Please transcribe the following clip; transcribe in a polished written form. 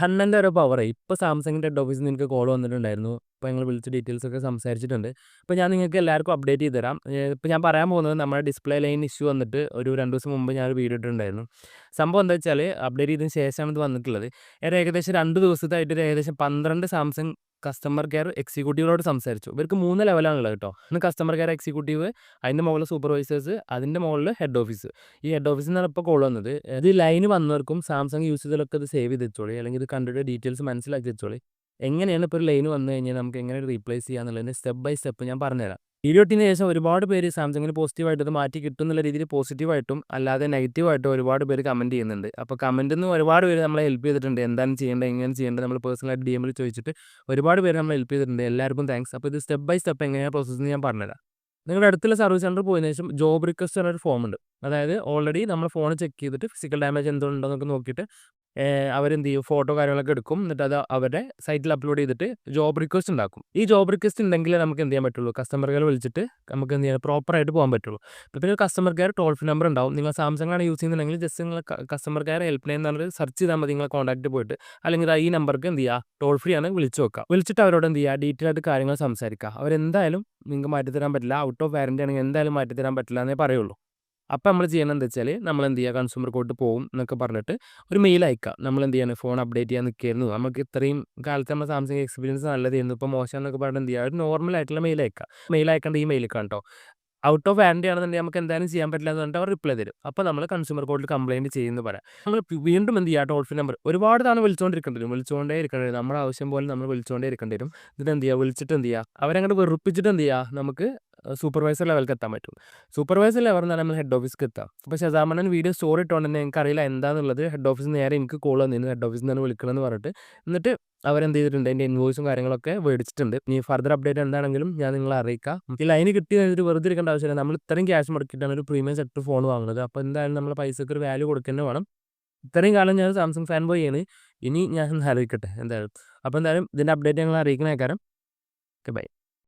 ഹണ്ണൻ്റെ ഓരോ പവറേ ഇപ്പോൾ സാംസങ്ങിൻ്റെ ഹെഡ് ഓഫീസിൽ നിന്ന് എനിക്ക് കോൾ വന്നിട്ടുണ്ടായിരുന്നു. അപ്പോൾ ഞങ്ങൾ വിളിച്ച് ഡീറ്റെയിൽസൊക്കെ സംസാരിച്ചിട്ടുണ്ട്. അപ്പോൾ ഞാൻ നിങ്ങൾക്ക് എല്ലാവർക്കും അപ്ഡേറ്റ് ചെയ്ത് തരാം. ഇപ്പോൾ ഞാൻ പറയാൻ പോകുന്നത് നമ്മുടെ ഡിസ്പ്ലേ ലൈൻ ഇഷ്യൂ വന്നിട്ട് ഒരു 2 ദിവസം മുമ്പ് ഞാനൊരു വീഡിയോ ഇട്ടിട്ടുണ്ടായിരുന്നു. സംഭവം എന്താ വെച്ചാൽ അപ്ഡേറ്റ് ചെയ്തതിന് ശേഷമാണ് ഇത് വന്നിട്ടുള്ളത്. ഏകദേശം 2 ദിവസത്തായിട്ട് ഏകദേശം 12 സാംസങ് കസ്റ്റമർ കെയർ എക്സിക്യൂട്ടീവുകളോട് സംസാരിച്ചു. ഇവർക്ക് 3 ലെവലാണുള്ളത് കേട്ടോ. ഒന്ന് കസ്റ്റമർ കെയർ എക്സിക്യൂട്ടീവ്, അതിൻ്റെ മുകളിൽ സൂപ്പർവൈസേഴ്സ്, അതിൻ്റെ മുകളിൽ ഹെഡ് ഓഫീസ്. ഈ ഹെഡ് ഓഫീസിൽ നിന്നാണ് ഇപ്പോൾ കോൾ വന്നത്. ഇത് ലൈന് വന്നവർക്കും സാംസങ് യൂസ് ചെയ്തവരൊക്കെ ഇത് സേവ് ചെയ്ത് വെച്ചോളി, അല്ലെങ്കിൽ ഇത് കണ്ടിട്ട് ഡീറ്റെയിൽസ് മനസ്സിലാക്കി വെച്ചോളി. എങ്ങനെയാണ് ഇപ്പോൾ ഒരു ലൈന് വന്നു കഴിഞ്ഞാൽ നമുക്ക് എങ്ങനെ റീപ്ലേസ് ചെയ്യാന്നുള്ളതിന് സ്റ്റെപ്പ് ബൈ സ്റ്റെപ്പ് ഞാൻ പറഞ്ഞുതരാം. വീഡിയോ ഇട്ടതിന് ശേഷം ഒരുപാട് പേര് സാംസങ്ങിന് പോസിറ്റീവായിട്ട് ഇത് മാറ്റി കിട്ടും എന്നുള്ള രീതിയിൽ പോസിറ്റീവായിട്ടും അല്ലാതെ നെഗറ്റീവായിട്ടും ഒരുപാട് പേര് കമൻറ്റ് ചെയ്യുന്നുണ്ട്. അപ്പോൾ കമൻറ്റിൽ നിന്ന് ഒരുപാട് പേര് നമ്മളെ ഹെൽപ്പ് ചെയ്തിട്ടുണ്ട്. എന്താണ് ചെയ്യേണ്ടത്, എങ്ങനെ ചെയ്യേണ്ടത്, നമ്മൾ പേഴ്സണലായിട്ട് DMൽ ചോദിച്ചിട്ട് ഒരുപാട് പേര് നമ്മളെ ഹെൽപ്പ് ചെയ്തിട്ടുണ്ട്. എല്ലാവർക്കും താങ്ക്സ്. അപ്പോൾ ഇത് സ്റ്റെപ്പ് ബൈ സ്റ്റെപ്പ് എങ്ങനെയാണ് പ്രോസസ്സ് എന്ന് ഞാൻ പറഞ്ഞുതരാം. നിങ്ങളുടെ അടുത്തുള്ള സർവീസ് സെൻ്ററിൽ പോയതിനു ശേഷം ജോബ് റിക്വസ്റ്റ് എന്നൊരു ഫോം ഉണ്ട്. അതായത് ഓൾറെഡി നമ്മൾ ഫോൺ ചെക്ക് ചെയ്തിട്ട് ഫിസിക്കൽ ഡാമേജ് എന്തുണ്ടോ എന്നൊക്കെ നോക്കിയിട്ട് അവരെന്ത് ചെയ്യും, ഫോട്ടോ കാര്യങ്ങളൊക്കെ എടുക്കും. എന്നിട്ട് അത് അവരുടെ സൈറ്റിൽ അപ്ലോഡ് ചെയ്തിട്ട് ജോബ് റിക്വസ്റ്റ് ഉണ്ടാക്കും. ഈ ജോബ് റിക്വസ്റ്റ് ഉണ്ടെങ്കിലേ നമുക്ക് എന്ത് ചെയ്യാൻ പറ്റുള്ളൂ, കസ്റ്റമർ കെയർ വിളിച്ചിട്ട് നമുക്ക് എന്ത് ചെയ്യാൻ പ്രോപ്പറായിട്ട് പോകാൻ പറ്റുള്ളൂ. ഇപ്പോൾ പിന്നെ customer care toll free number ഉണ്ടാവും. നിങ്ങൾ സാംസങ് ആണ് യൂസ് ചെയ്യുന്നുണ്ടെങ്കിൽ ജസ്റ്റ് നിങ്ങൾ കസ്റ്റമർ കെയർ ഹെൽപ്പ് ലൈൻ എന്ന് പറഞ്ഞിട്ട് സെർച്ച് ചെയ്താൽ മതി നിങ്ങളെ കോൺടാക്റ്റ് പോയിട്ട്. അല്ലെങ്കിൽ ഈ നമ്പർക്ക് എന്ത് ചെയ്യുക, ടോൾ ഫ്രീ ആണ്, വിളിച്ച് നോക്കുക. വിളിച്ചിട്ട് അവരോട് എന്ത് ചെയ്യുക, ഡീറ്റെയിൽ ആയിട്ട് കാര്യങ്ങൾ സംസാരിക്കുക. അവരെന്തായാലും നിങ്ങൾക്ക് മാറ്റിത്തരാൻ പറ്റില്ല, ഔട്ട് ഓഫ് വാറൻറ്റി ആണെങ്കിൽ എന്തായാലും മാറ്റിത്തരാൻ പറ്റില്ല എന്നേ പറയുള്ളൂ. അപ്പോൾ നമ്മൾ ചെയ്യണം എന്താ വെച്ചാൽ, നമ്മൾ എന്ത് ചെയ്യുക, കൺസ്യൂമർ കോർട്ട് പോകും എന്നൊക്കെ പറഞ്ഞിട്ട് ഒരു മെയിൽ അയക്കുക. നമ്മൾ എന്ത് ചെയ്യണം, ഫോൺ അപ്ഡേറ്റ് ചെയ്യാൻ നിൽക്കുകയായിരുന്നു, നമുക്ക് ഇത്രയും കാലത്ത് നമ്മുടെ സാംസങ് എക്സ്പീരിയൻസ് നല്ലതായിരുന്നു, ഇപ്പോൾ മോശം എന്നൊക്കെ പറഞ്ഞിട്ട് എന്ത് ചെയ്യുക, ഒരു നോർമൽ ആയിട്ടുള്ള മെയിൽ അയക്കുക. മെയിൽ അയക്കേണ്ട ഈ മെയിലേക്കാണ് കേട്ടോ. ഔട്ട് ഓഫ് വാറൻറ്റി ആണെന്നുണ്ടെങ്കിൽ നമുക്ക് എന്തായാലും ചെയ്യാൻ പറ്റില്ല എന്ന് പറഞ്ഞിട്ട് അവർ റിപ്ലൈ തരും. അപ്പോൾ നമ്മൾ കൺസ്യൂമർ കോർട്ടിൽ കംപ്ലയിൻറ്റ് ചെയ്യുമെന്ന് പറയാം. നമ്മൾ വീണ്ടും എന്ത് ചെയ്യുക, ടോൾ ഫ്രീ നമ്പർ ഒരുപാട് തവണ വിളിച്ചുകൊണ്ടിരിക്കേണ്ടി വരും. നമ്മുടെ ആവശ്യം പോലെ നമ്മൾ വിളിച്ചുകൊണ്ടേ ഇരിക്കേണ്ടി വരും. എന്നിട്ട് എന്ത് ചെയ്യുക, വിളിച്ചിട്ട് എന്ത് ചെയ്യുക, അവരങ്ങോട്ട് വെറുപ്പിച്ചിട്ട് എന്ത് ചെയ്യുക, നമുക്ക് സൂപ്പർവൈസർ ലെവലിലേക്ക് എത്താൻ പറ്റും. സൂപ്പർവൈസർ ലെവൽ എന്ന് പറഞ്ഞാൽ നമ്മൾ ഹെഡ് ഓഫീസിലേക്ക് എത്താം. അപ്പോൾ ഷസാമണ്ണൻ വീഡിയോ സ്റ്റോറി ഇട്ടുകൊണ്ട് തന്നെ എനിക്കറിയില്ല എന്താണെന്നുള്ളത്. ഹെഡ് ഓഫീസിൽ നേരെ എനിക്ക് കോൾ വന്നിരുന്നു, ഹെഡ് ഓഫീസിൽ നിന്ന് വിളിക്കണമെന്ന് പറഞ്ഞിട്ട്. എന്നിട്ട് അവരെന്ത് ചെയ്തിട്ടുണ്ട്, അതിൻ്റെ ഇൻവോയ്സും കാര്യങ്ങളൊക്കെ മേടിച്ചിട്ടുണ്ട്. ഇനി ഫർദർ അപ്ഡേറ്റ് എന്താണെങ്കിലും ഞാൻ നിങ്ങളെ അറിയിക്കാം. ഈ ലൈന് കിട്ടി കഴിഞ്ഞിട്ട് വെറുതെ ഇരിക്കേണ്ട ആവശ്യമില്ല. നമ്മൾ ഇത്രയും ക്യാഷ് മുടക്കിയിട്ടാണ് ഒരു പ്രീമിയം സെക്ടർ ഫോൺ വാങ്ങുന്നത്. അപ്പോൾ എന്തായാലും നമ്മൾ പൈസക്ക് ഒരു വാല്യൂ കൊടുക്കുന്നത് വേണം. ഇത്രയും കാലം ഞാൻ സാംസങ് ഫാൻ ബോയ് ആണ്. ഇനി ഞാൻ ആലോചിക്കട്ടെ എന്തായാലും. അപ്പോൾ എന്തായാലും ഇതിൻ്റെ അപ്ഡേറ്റ് ഞങ്ങൾ അറിയിക്കണേക്കാരം. Okay, by.